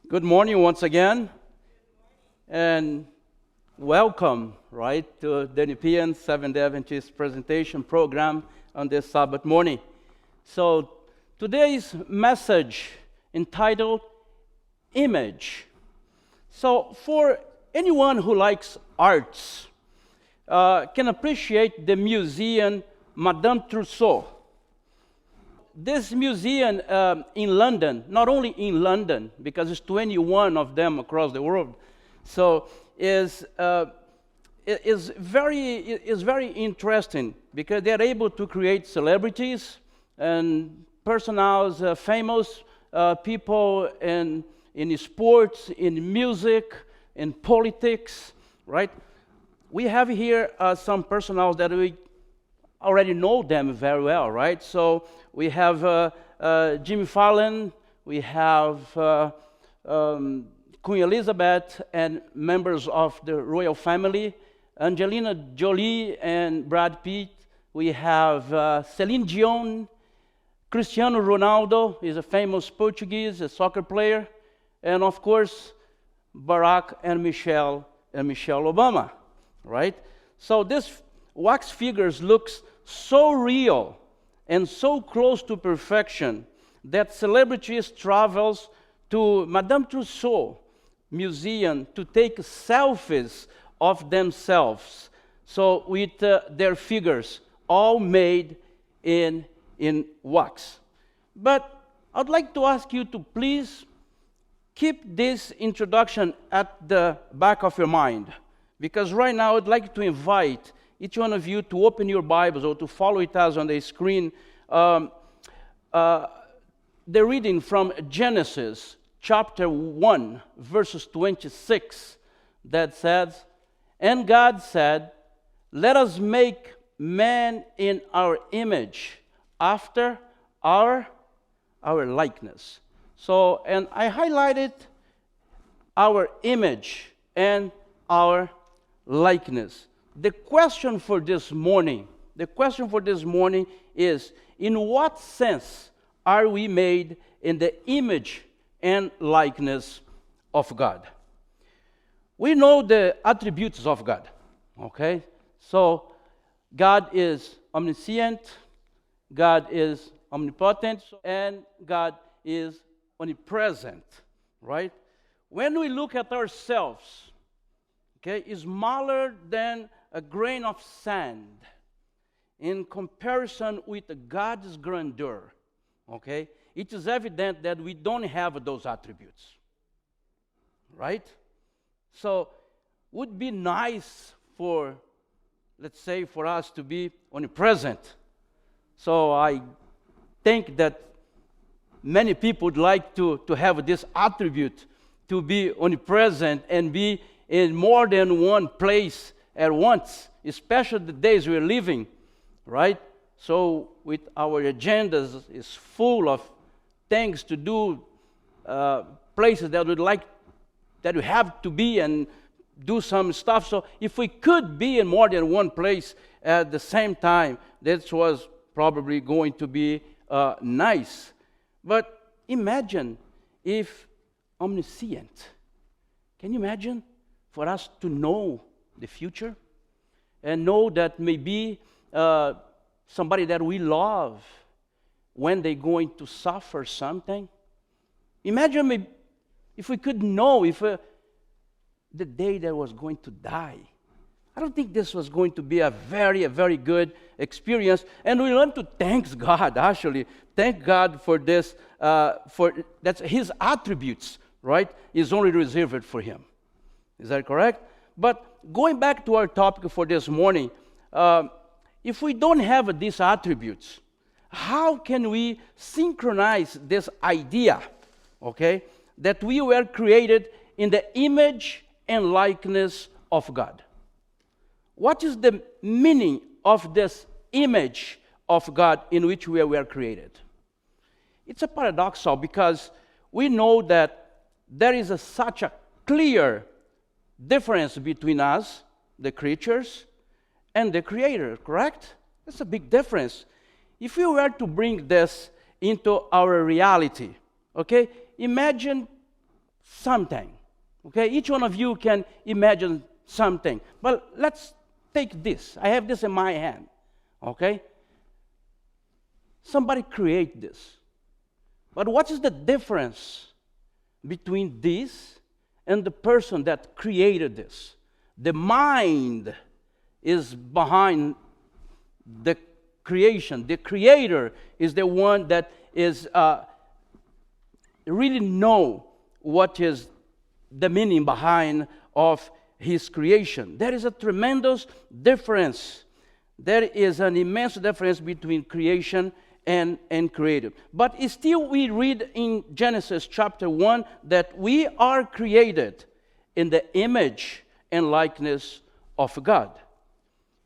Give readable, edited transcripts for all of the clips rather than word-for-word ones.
Good morning once again, and welcome, right, to the European Seventh-day Adventist presentation program on this Sabbath morning. So, today's message entitled Image. So, for anyone who likes arts, can appreciate the museum Madame Tussauds. This museum in London, not only in London, because it's 21 of them across the world, so is very interesting because they're able to create celebrities and personals, famous people in sports, in music, in politics, right? We have here some personals that we already know them very well, right? So we have Jimmy Fallon, we have Queen Elizabeth and members of the royal family, Angelina Jolie and Brad Pitt. We have Celine Dion, Cristiano Ronaldo is a famous Portuguese a soccer player, and of course Barack and Michelle Obama, right? So this wax figures looks so real and so close to perfection that celebrities travels to Madame Tussauds Museum to take selfies of themselves. So with their figures, all made in wax. But I'd like to ask you to please keep this introduction at the back of your mind, because right now I'd like to invite each one of you to open your Bibles or to follow it as on the screen. The reading from Genesis chapter 1, verses 26, that says, "And God said, let us make man in our image, after our likeness." So, and I highlighted our image and our likeness. The question for this morning is, in what sense are we made in the image and likeness of God? We know the attributes of God, okay? So, God is omniscient, God is omnipotent, and God is omnipresent, right? When we look at ourselves, okay, is smaller than a grain of sand in comparison with God's grandeur, okay? It is evident that we don't have those attributes, right? So, would be nice for, let's say, for us to be omnipresent. So I think that many people would like to have this attribute, to be omnipresent and be in more than one place at once, especially the days we're living, right? So with our agendas is full of things to do, places that we have to be and do some stuff. So if we could be in more than one place at the same time, that was probably going to be nice. But imagine if omniscient. Can you imagine for us to know the future and know that maybe somebody that we love, when they're going to suffer something? Imagine maybe if we could know if the day that was going to die. I don't think this was going to be a very good experience, and we learn to thank God, actually. Thank God for this, for that's His attributes, right, is only reserved for Him. Is that correct? But going back to our topic for this morning, if we don't have these attributes, how can we synchronize this idea, okay, that we were created in the image and likeness of God? What is the meaning of this image of God in which we were created? It's a paradoxal because we know that there is such a clear difference between us, the creatures, and the Creator, correct? That's a big difference. If we were to bring this into our reality, okay, imagine something. Okay, each one of you can imagine something. But let's take this. I have this in my hand. Okay? Somebody create this. But what is the difference between this and the person that created this? The mind is behind the creation. The creator is the one that is really know what is the meaning behind of his creation. There is a tremendous difference. There is an immense difference between creation and created. But still we read in Genesis chapter 1 that we are created in the image and likeness of God.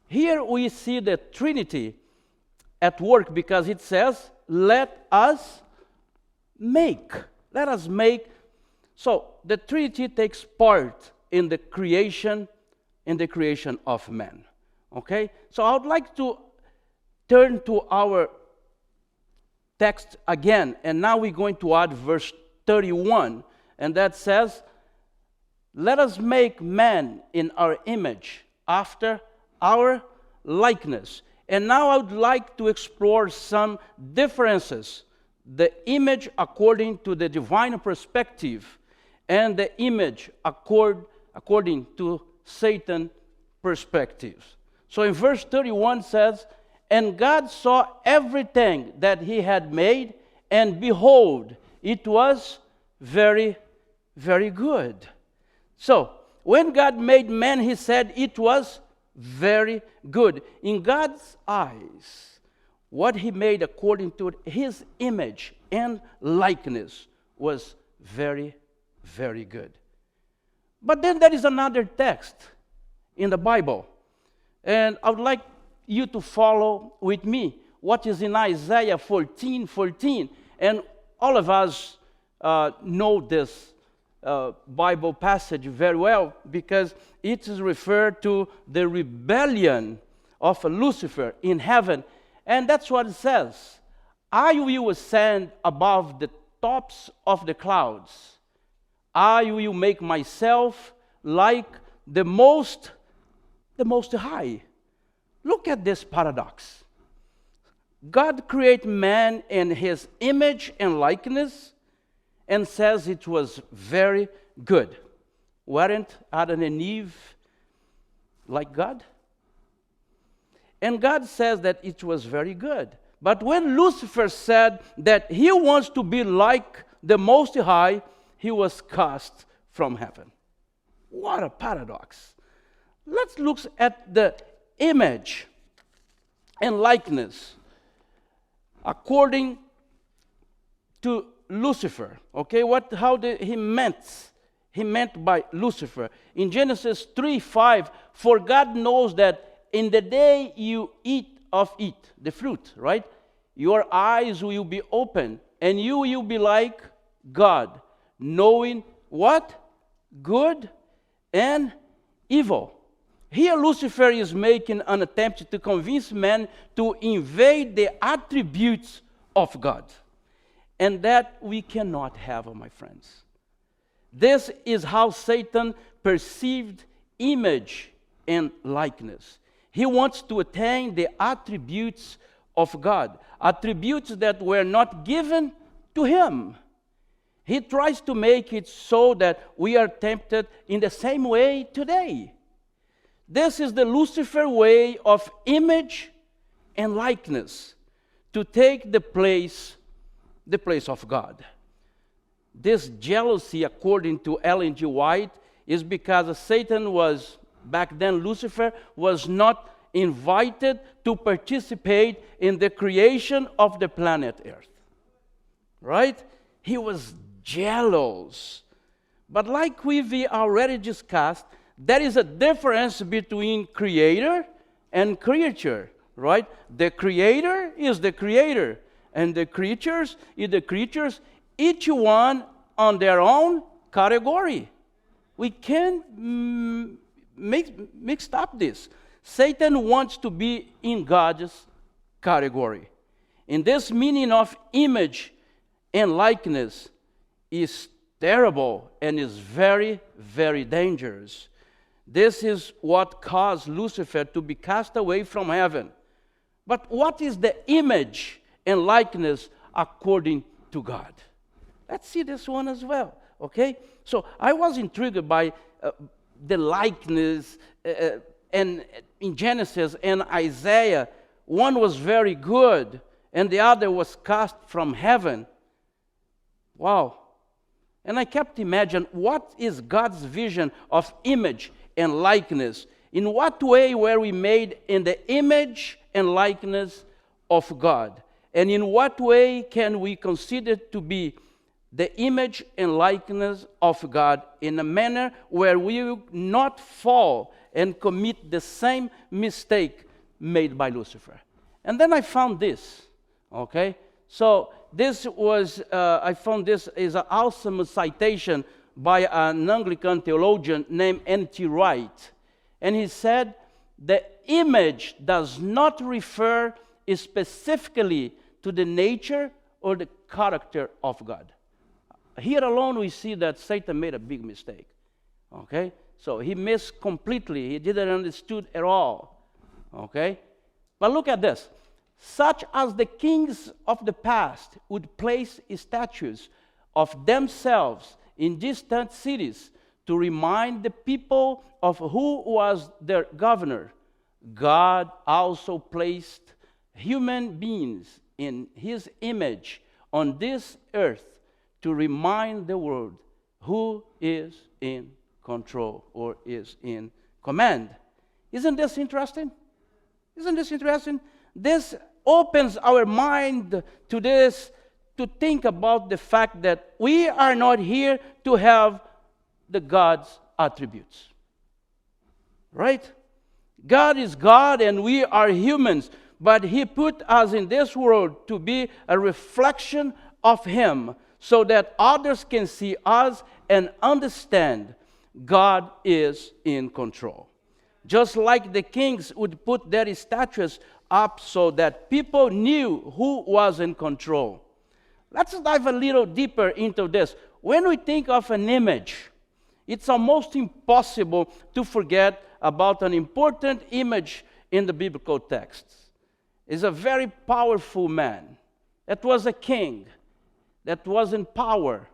Here we see the Trinity at work because it says, let us make. Let us make. So the Trinity takes part in the creation of man. Okay? So I would like to turn to our text again, and now we're going to add verse 31, and that says, let us make man in our image, after our likeness. And now I would like to explore some differences, the image according to the divine perspective, and the image according to Satan's perspective. So in verse 31 says, and God saw everything that he had made, and behold, it was very, very good. So, when God made man, he said it was very good. In God's eyes, what he made according to his image and likeness was very, very good. But then there is another text in the Bible, and I would like you to follow with me what is in Isaiah 14:14. And all of us know this Bible passage very well because it is referred to the rebellion of Lucifer in heaven. And that's what it says. I will ascend above the tops of the clouds. I will make myself like the Most High. Look at this paradox. God created man in his image and likeness and says it was very good. Weren't Adam and Eve like God? And God says that it was very good. But when Lucifer said that he wants to be like the Most High, he was cast from heaven. What a paradox. Let's look at the image and likeness according to Lucifer. Okay, how did he meant by Lucifer? In Genesis 3:5, for God knows that in the day you eat of it, the fruit, right? Your eyes will be open and you will be like God, knowing what? Good and evil. Here Lucifer is making an attempt to convince man to invade the attributes of God. And that we cannot have, my friends. This is how Satan perceived image and likeness. He wants to attain the attributes of God, attributes that were not given to him. He tries to make it so that we are tempted in the same way today. This is the Lucifer way of image and likeness, to take the place of God. This jealousy, according to Ellen G. White, is because Satan was, back then Lucifer, was not invited to participate in the creation of the planet Earth. Right? He was jealous. But like we already discussed, there is a difference between creator and creature, right? The creator is the creator, and the creatures is the creatures, each one on their own category. We can't mix up this. Satan wants to be in God's category. In this meaning of image and likeness is terrible and is very, very dangerous. This is what caused Lucifer to be cast away from heaven. But what is the image and likeness according to God? Let's see this one as well, okay? So I was intrigued by the likeness and in Genesis and Isaiah. One was very good, and the other was cast from heaven. Wow. And I kept imagining, what is God's vision of image and likeness? In what way were we made in the image and likeness of God? And in what way can we consider to be the image and likeness of God in a manner where we will not fall and commit the same mistake made by Lucifer? And then I found this, okay? So this was, I found this is an awesome citation by an Anglican theologian named N.T. Wright. And he said, the image does not refer specifically to the nature or the character of God. Here alone we see that Satan made a big mistake. Okay? So he missed completely. He didn't understood at all. Okay? But look at this. Such as the kings of the past would place statues of themselves in distant cities to remind the people of who was their governor, God also placed human beings in his image on this earth to remind the world who is in control or is in command. Isn't this interesting? Isn't this interesting? This opens our mind to this, to think about the fact that we are not here to have the God's attributes. Right? God is God and we are humans, but he put us in this world to be a reflection of him so that others can see us and understand God is in control. Just like the kings would put their statues up so that people knew who was in control. Let's dive a little deeper into this. When we think of an image, it's almost impossible to forget about an important image in the biblical texts. It's a very powerful man. That was a king that was in power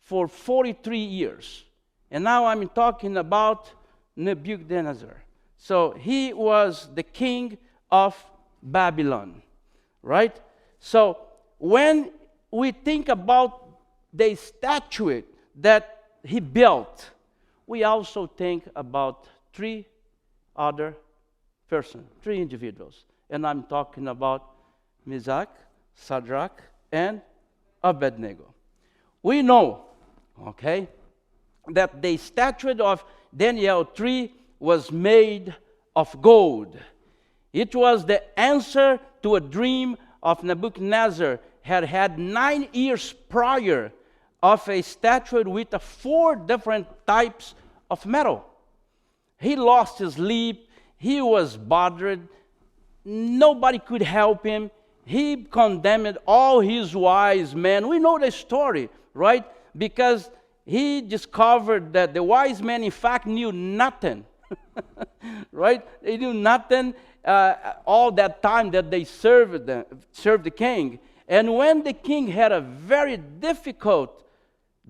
for 43 years. And now I'm talking about Nebuchadnezzar. So he was the king of Babylon, right? So when we think about the statue that he built, we also think about three other persons, three individuals. And I'm talking about Meshach, Shadrach, and Abednego. We know, okay, that the statue of Daniel 3 was made of gold. It was the answer to a dream of Nebuchadnezzar had 9 years prior of a statue with 4 different types of metal. He lost his sleep. He was bothered. Nobody could help him. He condemned all his wise men. We know the story, right? Because he discovered that the wise men, in fact, knew nothing, right? They knew nothing all that time that they served the king. And when the king had a very difficult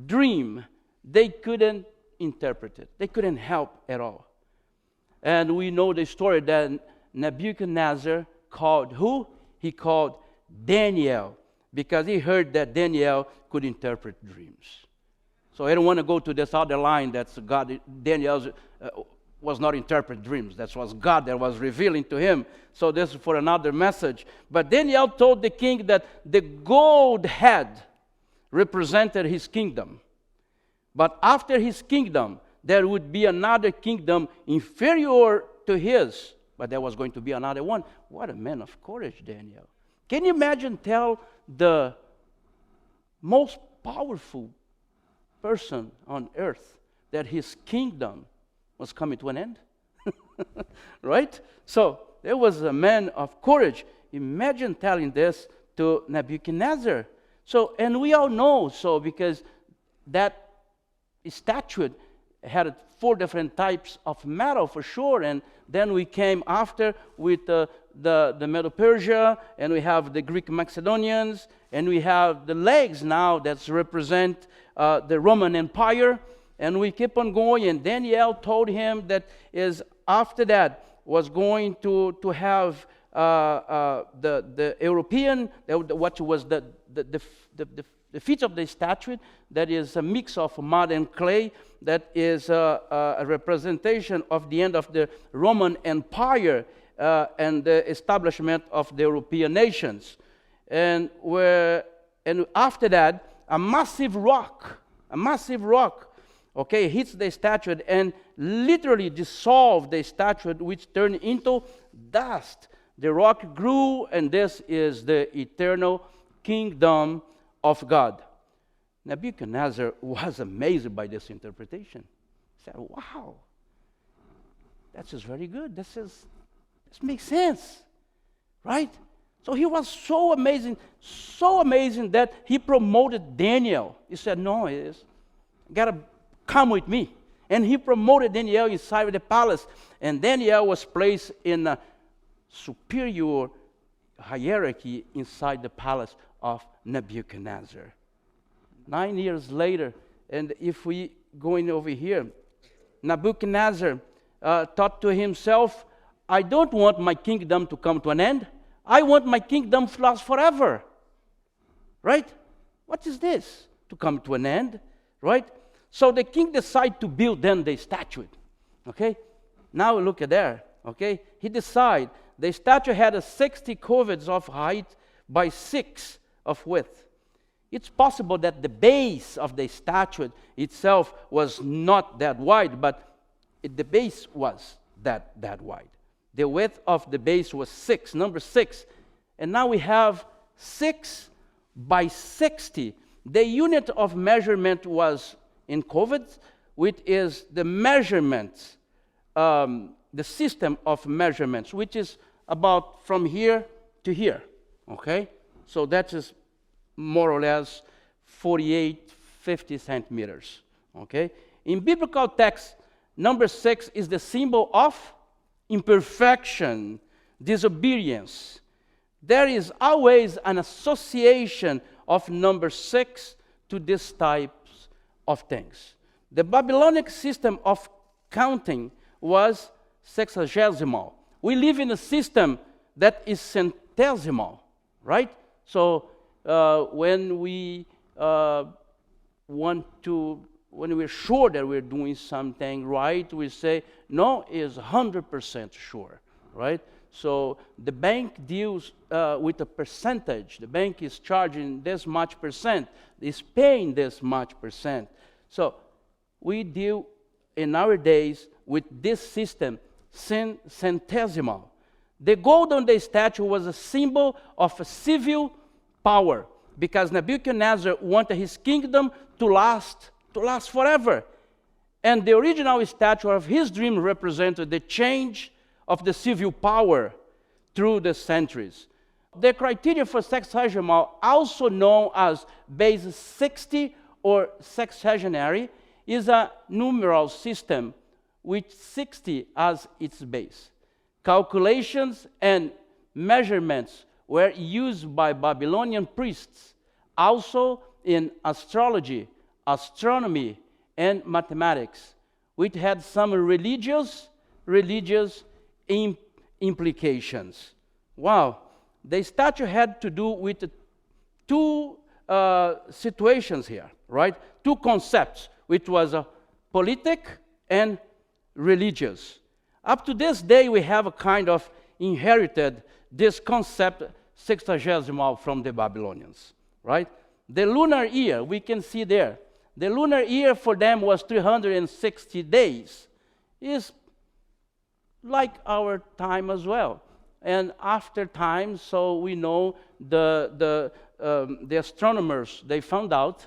dream, they couldn't interpret it. They couldn't help at all. And we know the story that Nebuchadnezzar called who? He called Daniel, because he heard that Daniel could interpret dreams. So I don't want to go to this other line that's God. Daniel was not interpreting dreams. That was God that was revealing to him. So this is for another message. But Daniel told the king that the gold head represented his kingdom. But after his kingdom, there would be another kingdom inferior to his. But there was going to be another one. What a man of courage, Daniel. Can you imagine tell the most powerful person on earth that his kingdom was coming to an end? Right? So there was a man of courage. Imagine telling this to Nebuchadnezzar. So, and we all know so because that statue had 4 different types of metal for sure, and then we came after with the Medo-Persia, and we have the Greek Macedonians, and we have the legs now that represent the Roman Empire, and we keep on going. And Daniel told him that is after that was going to have the European, what was the feet of the statue, that is a mix of mud and clay, that is a representation of the end of the Roman Empire and the establishment of the European nations. And after that, a massive rock, okay, hits the statue and literally dissolved the statue, which turned into dust. The rock grew, and this is the eternal kingdom of God. Nebuchadnezzar was amazed by this interpretation. He said, wow, that's just very good. This makes sense, right? So he was so amazing that he promoted Daniel. He said, no, you got to come with me. And he promoted Daniel inside of the palace. And Daniel was placed in a superior hierarchy inside the palace of Nebuchadnezzar. 9 years later, and if we going over here, Nebuchadnezzar thought to himself, I don't want my kingdom to come to an end. I want my kingdom to last forever. Right? What is this? To come to an end, right? So the king decided to build then the statue. Okay? Now look at there. Okay? He decided the statue had a 60 cubits of height by 6 of width. It's possible that the base of the statue itself was not that wide, but the base was that wide. The width of the base was 6, number 6. And now we have 6 by 60. The unit of measurement was in cubits, which is the measurements, the system of measurements, which is about from here to here. Okay? So that is more or less 50 centimeters. Okay? In biblical text, number 6 is the symbol of imperfection, disobedience. There is always an association of number 6 to these types of things. The Babylonic system of counting was sexagesimal. We live in a system that is centesimal, right? So when we're sure that we're doing something right, we say, no, it's 100% sure, right? So the bank deals with a percentage. The bank is charging this much percent, is paying this much percent. So we deal in our days with this system, centesimal. The gold on the statue was a symbol of a civil power, because Nebuchadnezzar wanted his kingdom to last forever. And the original statue of his dream represented the change of the civil power through the centuries. The criteria for sexagenary, also known as base 60 or sexagenary, is a numeral system with 60 as its base. Calculations and measurements were used by Babylonian priests, also in astrology, astronomy, and mathematics, which had some religious implications. Wow. The statue had to do with two situations here, right? Two concepts, which was politic and religious. Up to this day, we have a kind of inherited this concept sexagesimal from the Babylonians, right? The lunar year, we can see there. The lunar year for them was 360 days. Is like our time as well. And after time, so we know the astronomers, they found out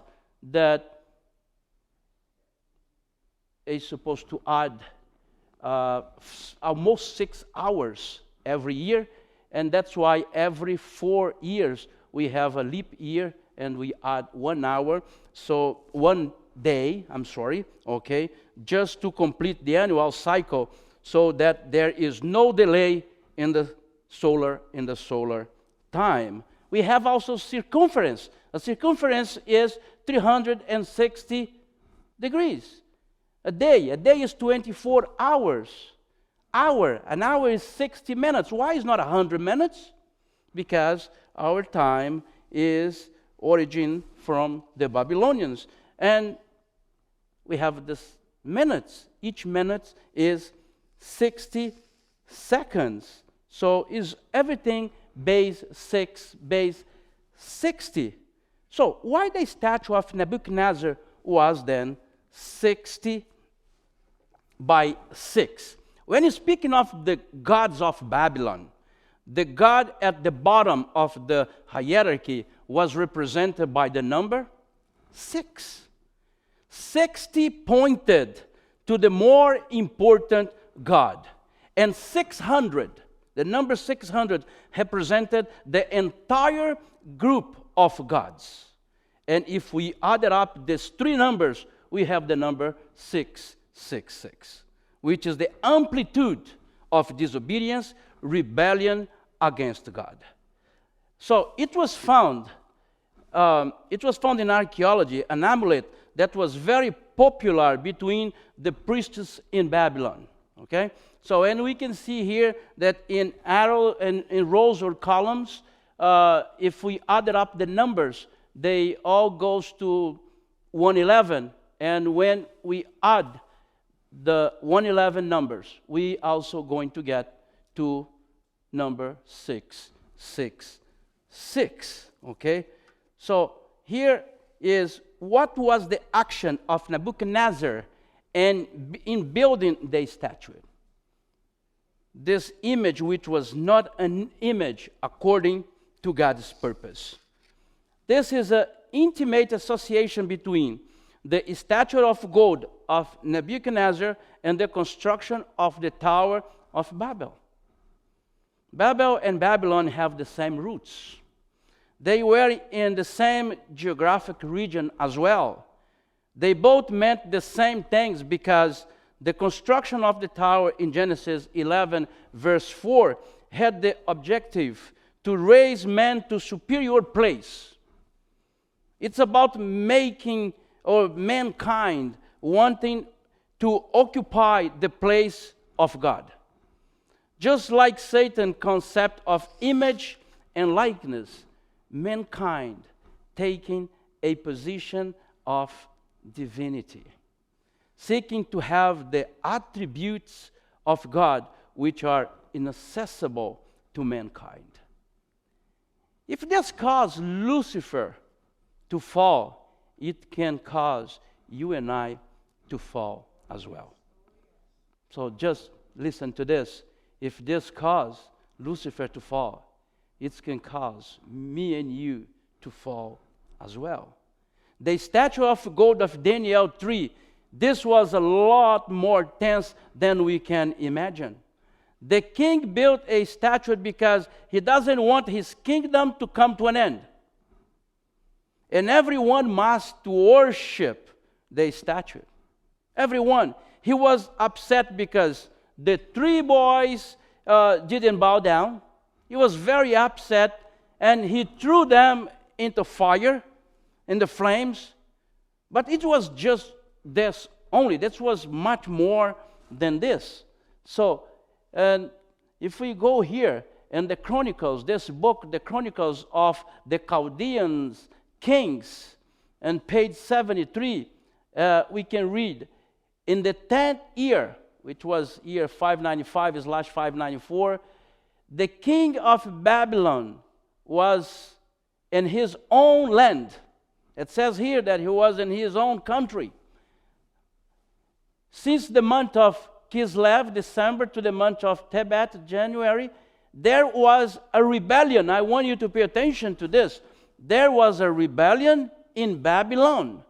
that it's supposed to add almost 6 hours every year, and that's why every 4 years we have a leap year and we add 1 hour. So 1 okay, just to complete the annual cycle so that there is no delay in the solar time. We have also circumference. A circumference is 360 degrees. A day is 24 hours. An hour is 60 minutes. Why is not 100 minutes? Because our time is origin from the Babylonians. And we have this minutes. Each minute is 60 seconds. So is everything base 60. So why the statue of Nebuchadnezzar was then 60 by 6? When you're speaking of the gods of Babylon, the god at the bottom of the hierarchy was represented by the number 6. 60 pointed to the more important god. And 600, the number 600, represented the entire group of gods. And if we added up these three numbers, we have the number 666, which is the amplitude of disobedience, rebellion against God. So it was found in archaeology, an amulet that was very popular between the priests in Babylon. Okay, so and we can see here that in rows or columns, if we added up the numbers, they all goes to 111. And when we add the 111 numbers, we also going to get to number 666. Okay, so here is what was the action of Nebuchadnezzar in building the statue. This image, which was not an image according to God's purpose. This is an intimate association between the statue of gold of Nebuchadnezzar and the construction of the Tower of Babel. Babel and Babylon have the same roots. They were in the same geographic region as well. They both meant the same things because the construction of the tower in Genesis 11, verse 4, had the objective to raise man to superior place. It's about making or mankind wanting to occupy the place of God. Just like Satan's concept of image and likeness, mankind taking a position of divinity, seeking to have the attributes of God which are inaccessible to mankind. If this caused Lucifer to fall, it can cause you and I to fall as well. So just listen to this. If this caused Lucifer to fall, it can cause me and you to fall as well. The statue of gold of Daniel 3, this was a lot more tense than we can imagine. The king built a statue because he doesn't want his kingdom to come to an end. And everyone must worship the statue. Everyone. He was upset because the three boys didn't bow down. He was very upset, and he threw them into fire, in the flames. But it was just this only. This was much more than this. So, and if we go here in the Chronicles, this book, the Chronicles of the Chaldeans Kings, and page 73, we can read, in the 10th year, which was year 595/594, the king of Babylon was in his own land. It says here that he was in his own country. Since the month of Kislev, December, to the month of Tebet, January, there was a rebellion. I want you to pay attention to this. There was a rebellion in Babylon.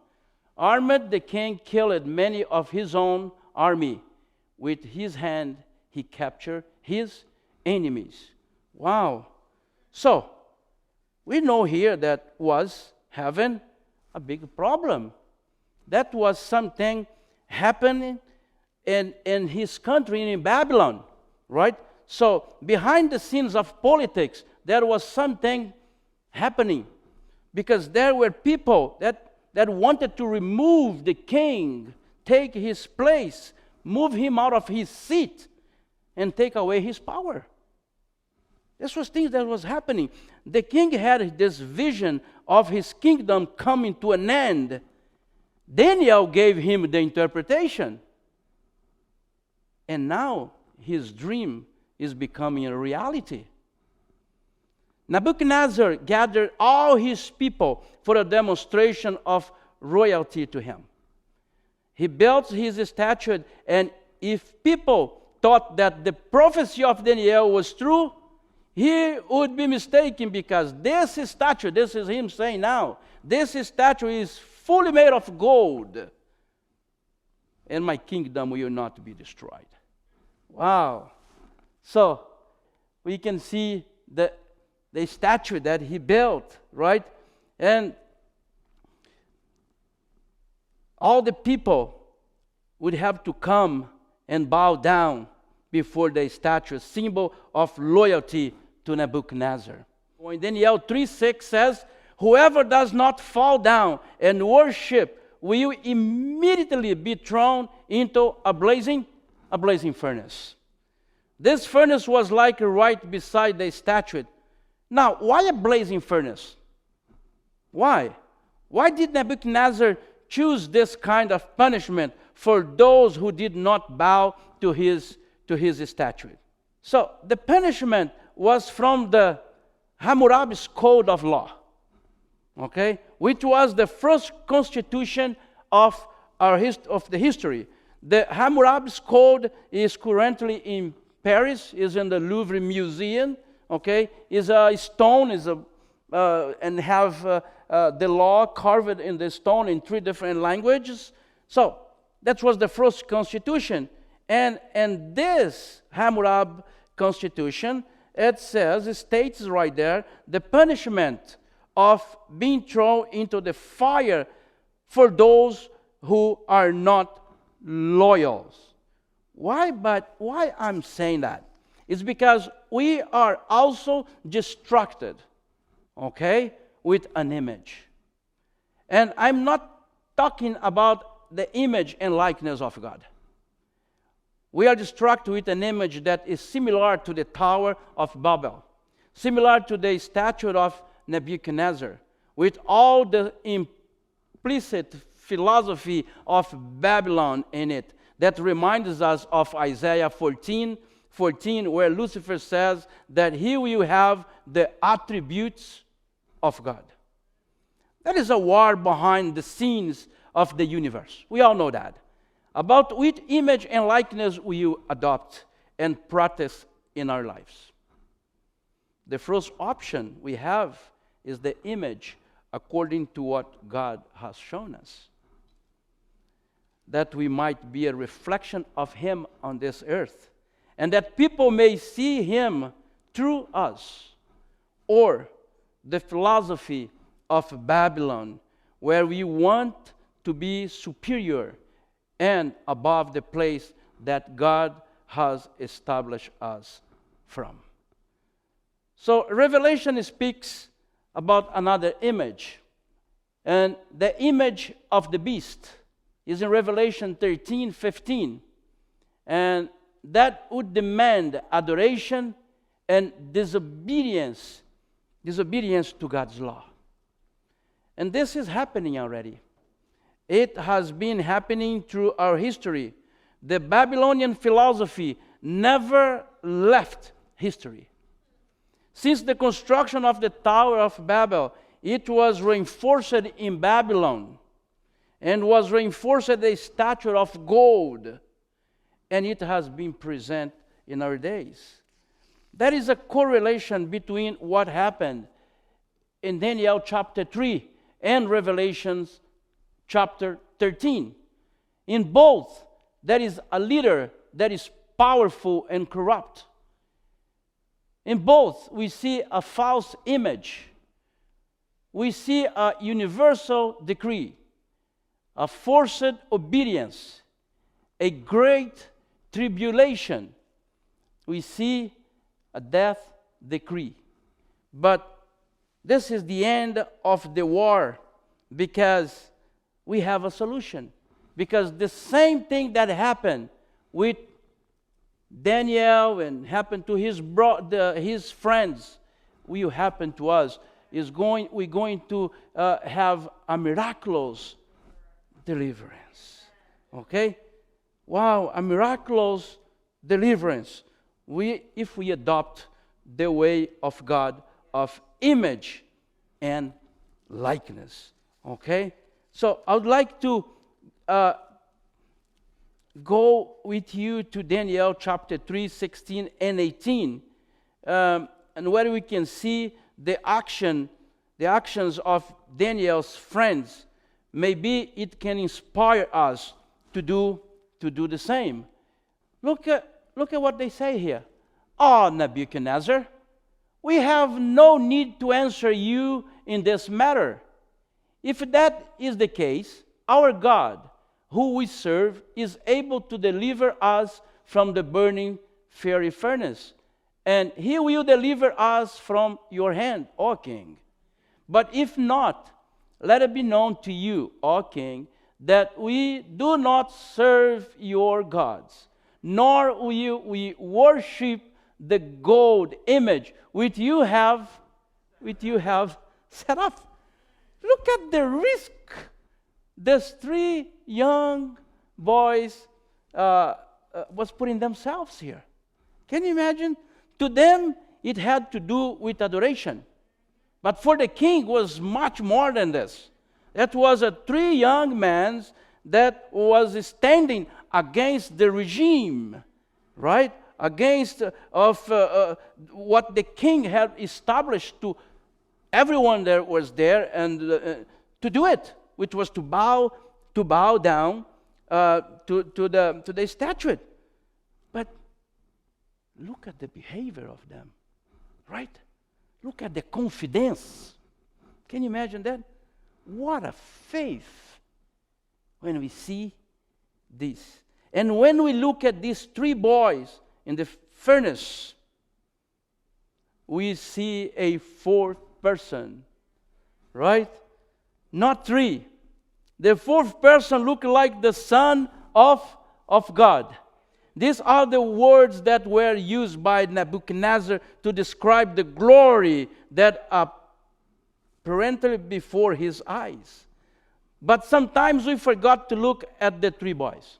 Armed, the king killed many of his own army. With his hand, he captured his enemies. Wow. So, we know here that was having a big problem. That was something happening in his country, in Babylon, right? So behind the scenes of politics, there was something happening, because there were people that wanted to remove the king, take his place, move him out of his seat, and take away his power. This was things that was happening. The king had this vision of his kingdom coming to an end. Daniel gave him the interpretation. And now his dream is becoming a reality. Nebuchadnezzar gathered all his people for a demonstration of royalty to him. He built his statue, and if people thought that the prophecy of Daniel was true, he would be mistaken, because this statue, this is him saying now, this statue is fully made of gold, and my kingdom will not be destroyed. Wow. So we can see the statue that he built, right? And all the people would have to come and bow down before the statue, symbol of loyalty to Nebuchadnezzar. When Daniel 3:6 says, whoever does not fall down and worship will immediately be thrown into a blazing furnace. This furnace was like right beside the statue. Now, why a blazing furnace? Why? Why did Nebuchadnezzar choose this kind of punishment for those who did not bow to his statue? So the punishment was from the Hammurabi's Code of Law, okay, which was the first constitution of the history. The Hammurabi's Code is currently in Paris, is in the Louvre Museum. Okay, is a stone, and have the law carved in the stone in 3 different languages. So that was the first constitution, and this Hammurabi constitution, it states right there, the punishment of being thrown into the fire for those who are not loyal. Why I'm saying that? It's because we are also distracted, okay, with an image. And I'm not talking about the image and likeness of God. We are distracted with an image that is similar to the Tower of Babel, similar to the statue of Nebuchadnezzar, with all the implicit philosophy of Babylon in it, that reminds us of Isaiah 14, where Lucifer says that he will have the attributes of God. That is a war behind the scenes of the universe. We all know that. About which image and likeness will you adopt and practice in our lives? The first option we have is the image according to what God has shown us, that we might be a reflection of Him on this earth, and that people may see Him through us. Or the philosophy of Babylon, where we want to be superior and above the place that God has established us from. So Revelation speaks about another image, and the image of the beast is in Revelation 13:15, and that would demand adoration and disobedience to God's law. And this is happening already. It has been happening through our history. The Babylonian philosophy never left history. Since the construction of the Tower of Babel, it was reinforced in Babylon, and was reinforced a statue of gold, and it has been present in our days. There is a correlation between what happened in Daniel chapter 3 and Revelation chapter 13. In both, there is a leader that is powerful and corrupt. In both, we see a false image. We see a universal decree. a forced obedience, a great tribulation. We see a death decree. But this is the end of the war, because we have a solution. Because the same thing that happened with Daniel and happened to his friends will happen to us. We're going to have a miraculous deliverance. Okay? Wow, a miraculous deliverance. If we adopt the way of God of image and likeness. Okay? So I would like to go with you to Daniel chapter 3, 16 and 18, and where we can see the actions of Daniel's friends. Maybe it can inspire us to do the same. Look at what they say here. "Oh, Nebuchadnezzar, we have no need to answer you in this matter. If that is the case, our God, who we serve, is able to deliver us from the burning fiery furnace, and he will deliver us from your hand, O king. But if not, let it be known to you, O king, that we do not serve your gods, nor will we worship the gold image which you have set up." Look at the risk these three young boys was putting themselves here. Can you imagine? To them, it had to do with adoration. But for the king, it was much more than this. That was three young men that was standing against the regime, right? Against what the king had established to everyone that was there, and to do it, which was to bow down to the statue. But look at the behavior of them, right? Look at the confidence. Can you imagine that? What a faith when we see this. And when we look at these three boys in the furnace, we see a fourth person, right? Not three. The fourth person looked like the Son of God. These are the words that were used by Nebuchadnezzar to describe the glory that apparently before his eyes. But sometimes we forgot to look at the three boys.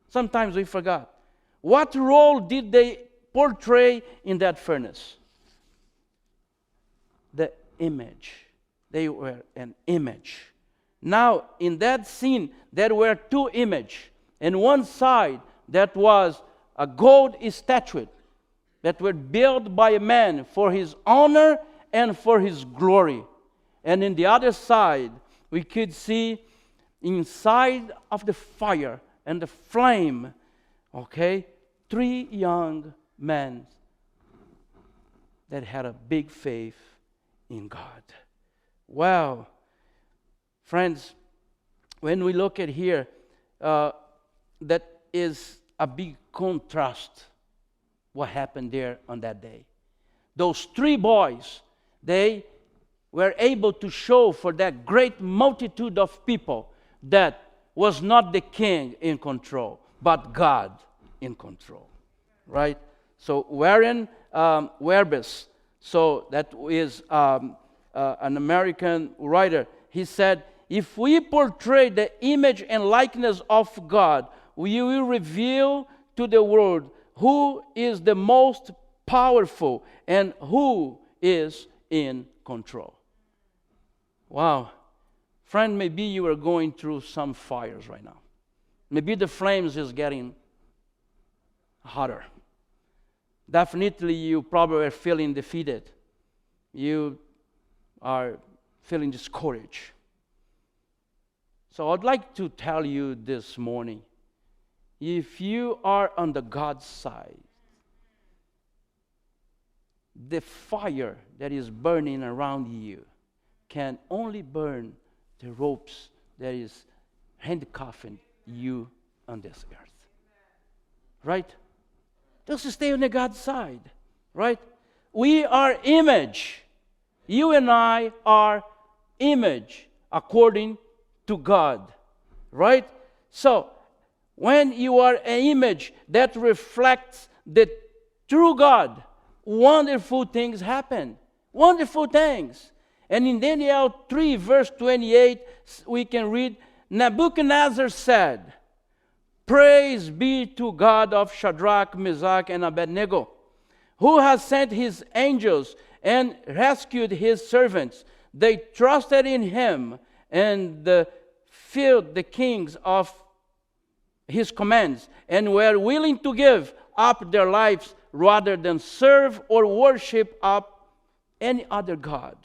Sometimes we forgot. What role did they portray in that furnace? The image. They were an image. Now, in that scene, there were two images. And one side, that was a gold statue that were built by a man for his honor and for his glory. And in the other side, we could see inside of the fire and the flame, okay, three young men that had a big faith in God. Wow. Friends, when we look at here, that is a big contrast what happened there on that day. Those three boys, they were able to show for that great multitude of people that was not the king in control, but God in control, right? So Warren Werbis, so that is an American writer, he said, "If we portray the image and likeness of God, we will reveal to the world who is the most powerful and who is in control." Wow. Friend, maybe you are going through some fires right now. Maybe the flames is getting hotter. Definitely you probably are feeling defeated. You are feeling discouraged. So I'd like to tell you this morning, if you are on the God's side, the fire that is burning around you can only burn the ropes that is handcuffing you on this earth. Right? Just stay on the God's side. Right? We are image. You and I are image according to God. Right? So, when you are an image that reflects the true God, wonderful things happen. Wonderful things. And in Daniel 3, verse 28, we can read, Nebuchadnezzar said, Praise be to God of Shadrach, Meshach, and Abednego, who has sent his angels and rescued his servants. They trusted in him and filled the kings of his commands and were willing to give up their lives rather than serve or worship up any other god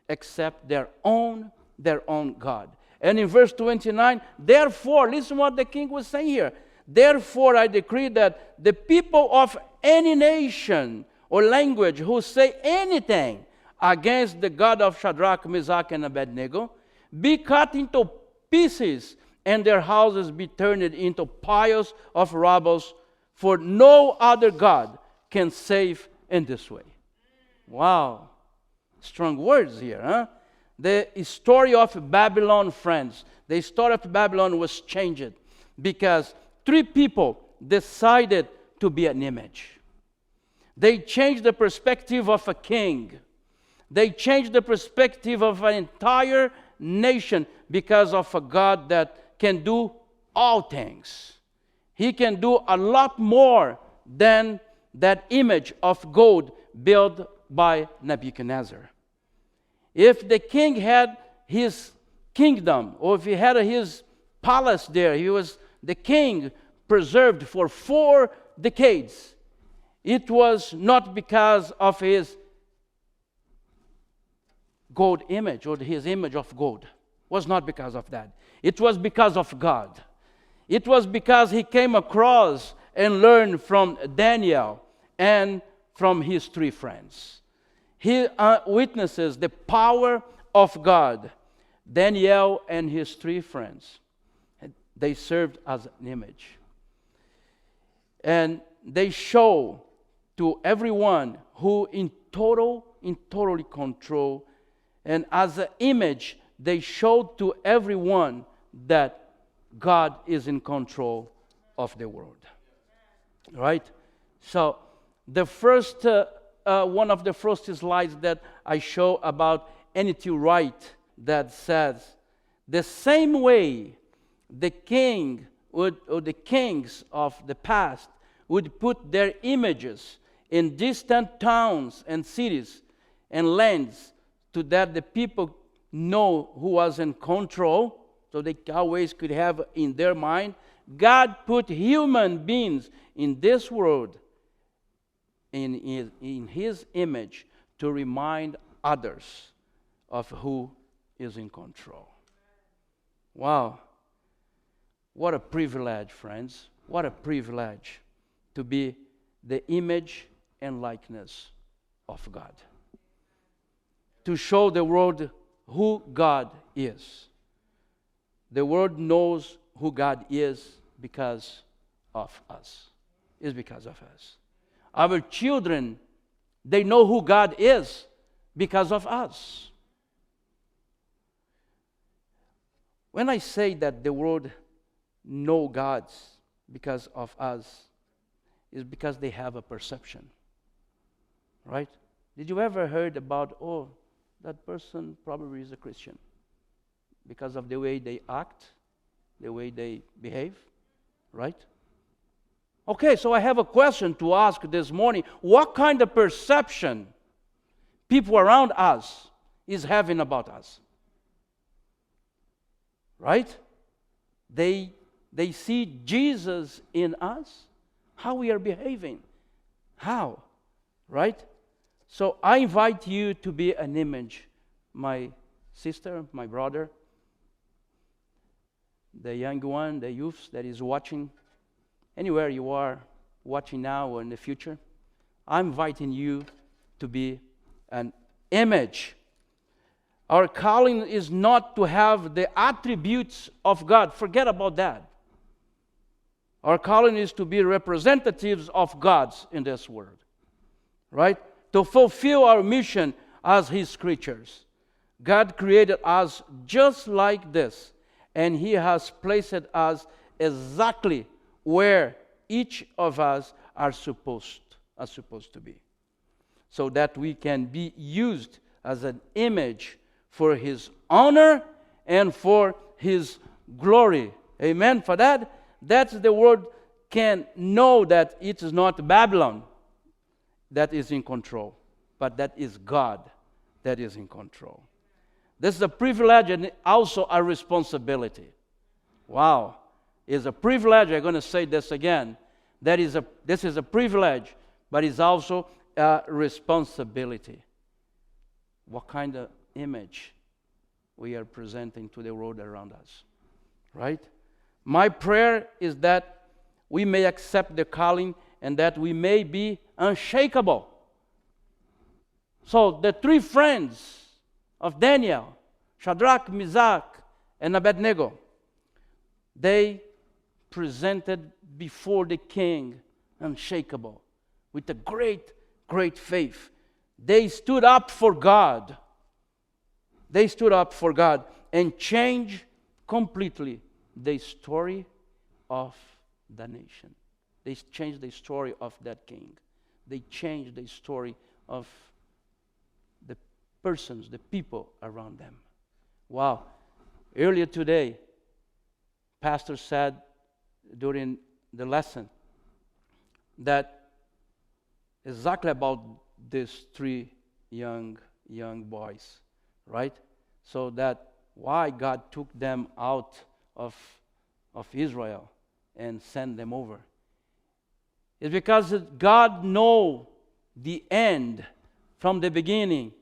except their own God. And in verse 29, therefore, listen what the king was saying here. Therefore, I decree that the people of any nation or language who say anything against the God of Shadrach, Meshach, and Abednego be cut into pieces and their houses be turned into piles of rubble, for no other God can save in this way. Wow. Strong words here, huh? The story of Babylon, friends, the story of Babylon was changed because three people decided to be an image. They changed the perspective of a king. They changed the perspective of an entire nation because of a God that can do all things. He can do a lot more than that image of gold built by Nebuchadnezzar. If the king had his kingdom, or if he had his palace there, he was the king preserved for 4 decades, it was not because of his gold image or his image of gold. It was not because of that. It was because of God. It was because he came across and learned from Daniel and from his 3 friends. He witnesses the power of God. Daniel and his 3 friends, they served as an image. And they show to everyone who totally control. And as an image, they showed to everyone that God is in control of the world. Right? So, the first one of the first slides that I show about N.T. Wright that says, the same way the king would, or the kings of the past would put their images in distant towns and cities and lands so that the people know who was in control, so they always could have in their mind. God put human beings in this world in his image to remind others of who is in control. Wow. What a privilege, friends. What a privilege to be the image and likeness of God. To show the world who God is. The world knows who God is because of us. It's because of us. Our children, they know who God is because of us. When I say that the world know God because of us, is because they have a perception. Right? Did you ever heard about, oh, that person probably is a Christian because of the way they act, the way they behave? Right? Okay, so I have a question to ask this morning. What kind of perception people around us is having about us? Right? They see Jesus in us, how we are behaving. How? Right? So I invite you to be an image. My sister, my brother, the young one, the youth that is watching, anywhere you are watching now or in the future, I'm inviting you to be an image Our calling is not to have the attributes of God. Forget about that. Our calling is to be representatives of God's in this world. Right? To fulfill our mission as His creatures. God created us just like this, and He has placed us exactly where each of us are supposed to be, so that we can be used as an image for His honor and for His glory. Amen. For that's the world can know that it is not Babylon that is in control, but that is God that is in control. This is a privilege and also a responsibility. Wow. It's a privilege. I'm going to say this again. This is a privilege, but it's also a responsibility. What kind of image we are presenting to the world around us, right? My prayer is that we may accept the calling and that we may be unshakable. So the three friends of Daniel, Shadrach, Meshach, and Abednego, they presented before the king unshakable, with a great, great faith. They stood up for God. They stood up for God and changed completely the story of the nation. They changed the story of that king. They changed the story of the persons, the people around them. Wow. Earlier today, Pastor said during the lesson that exactly about these three young boys, right? So that why God took them out of Israel and sent them over. It's because God knows the end from the beginning,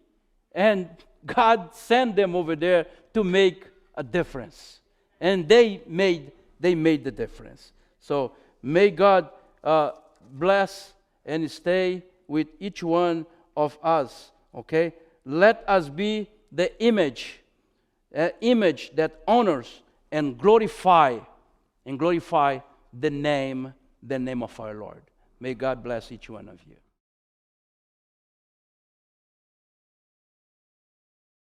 and God sent them over there to make a difference, and they made the difference. So may God bless and stay with each one of us. Okay, let us be the image that honors and glorify the name of our Lord. May God bless each one of you.